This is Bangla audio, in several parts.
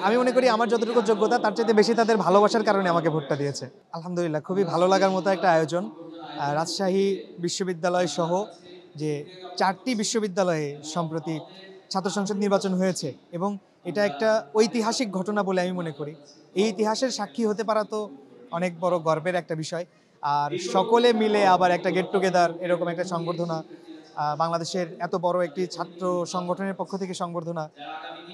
আমি মনে করি আমার যতটুকু যোগ্যতা তার চাইতে বেশি তাদের ভালোবাসার কারণে আমাকে ভোটটা দিয়েছে। আলহামদুলিল্লাহ খুবই ভালো লাগার মতো একটা আয়োজন। রাজশাহী বিশ্ববিদ্যালয় সহ যে ৪টি বিশ্ববিদ্যালয়ে সম্প্রতি ছাত্র সংসদ নির্বাচন হয়েছে এবং এটা একটা ঐতিহাসিক ঘটনা বলে আমি মনে করি। এই ইতিহাসের সাক্ষী হতে পারা তো অনেক বড় গর্বের একটা বিষয়। আর সকলে মিলে আবার একটা গেট টুগেদার, এরকম একটা সংবর্ধনা, বাংলাদেশের এত বড় একটি ছাত্র সংগঠনের পক্ষ থেকে সংবর্ধনা,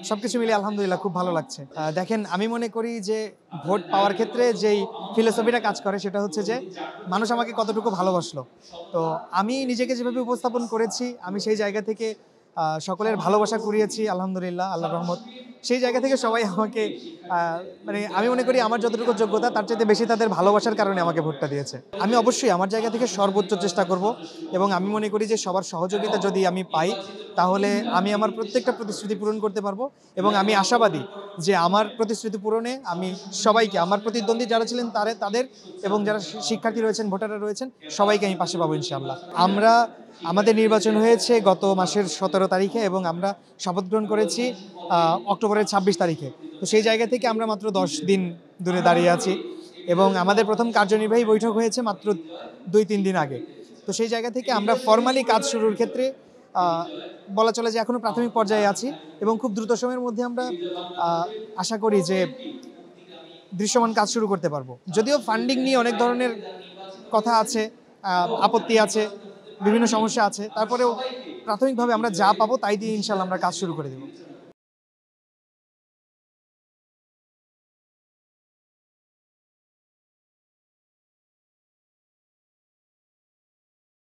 সবকিছু মিলিয়ে আলহামদুলিল্লাহ খুব ভালো লাগছে। দেখেন, আমি মনে করি যে ভোট পাওয়ার ক্ষেত্রে যেই ফিলোসফিটা কাজ করে সেটা হচ্ছে যে মানুষ আমাকে কতটুকু ভালোবাসলো। তো আমি নিজেকে যেভাবে উপস্থাপন করেছি, আমি সেই জায়গা থেকে সকলের ভালোবাসা কুড়িয়েছি আলহামদুলিল্লাহ, আল্লাহর রহমত। সেই জায়গা থেকে সবাই আমাকে মানে আমি মনে করি আমার যতটুকু যোগ্যতা তার চাইতে বেশি তাদের ভালোবাসার কারণে আমাকে ভোটটা দিয়েছে। আমি অবশ্যই আমার জায়গা থেকে সর্বোচ্চ চেষ্টা করব এবং আমি মনে করি যে সবার সহযোগিতা যদি আমি পাই তাহলে আমি আমার প্রত্যেকটা প্রতিশ্রুতি পূরণ করতে পারবো এবং আমি আশাবাদী যে আমার প্রতিশ্রুতি পূরণে আমি সবাইকে, আমার প্রতিদ্বন্দ্বী যারা ছিলেন তাদের এবং যারা শিক্ষার্থী রয়েছেন, ভোটাররা রয়েছেন, সবাইকে আমি পাশে পাবো ইনশাআল্লাহ। আমাদের নির্বাচন হয়েছে গত মাসের 17 তারিখে এবং আমরা শপথ গ্রহণ করেছি অক্টোবরের 26 তারিখে। তো সেই জায়গা থেকে আমরা মাত্র 10 দিন দূরে দাঁড়িয়ে আছি এবং আমাদের প্রথম কার্যনির্বাহী বৈঠক হয়েছে মাত্র 2-3 দিন আগে। তো সেই জায়গা থেকে আমরা ফর্মালি কাজ শুরুর ক্ষেত্রে বলা চলে যে এখনও প্রাথমিক পর্যায়ে আছি এবং খুব দ্রুত সময়ের মধ্যে আমরা আশা করি যে দৃশ্যমান কাজ শুরু করতে পারবো। যদিও ফান্ডিং নিয়ে অনেক ধরনের কথা আছে, আপত্তি আছে, বিভিন্ন সমস্যা আছে, তারপরেও প্রাথমিকভাবে আমরা যা পাবো তাই দিয়ে ইনশাআল্লাহ আমরা কাজ শুরু করে দেব।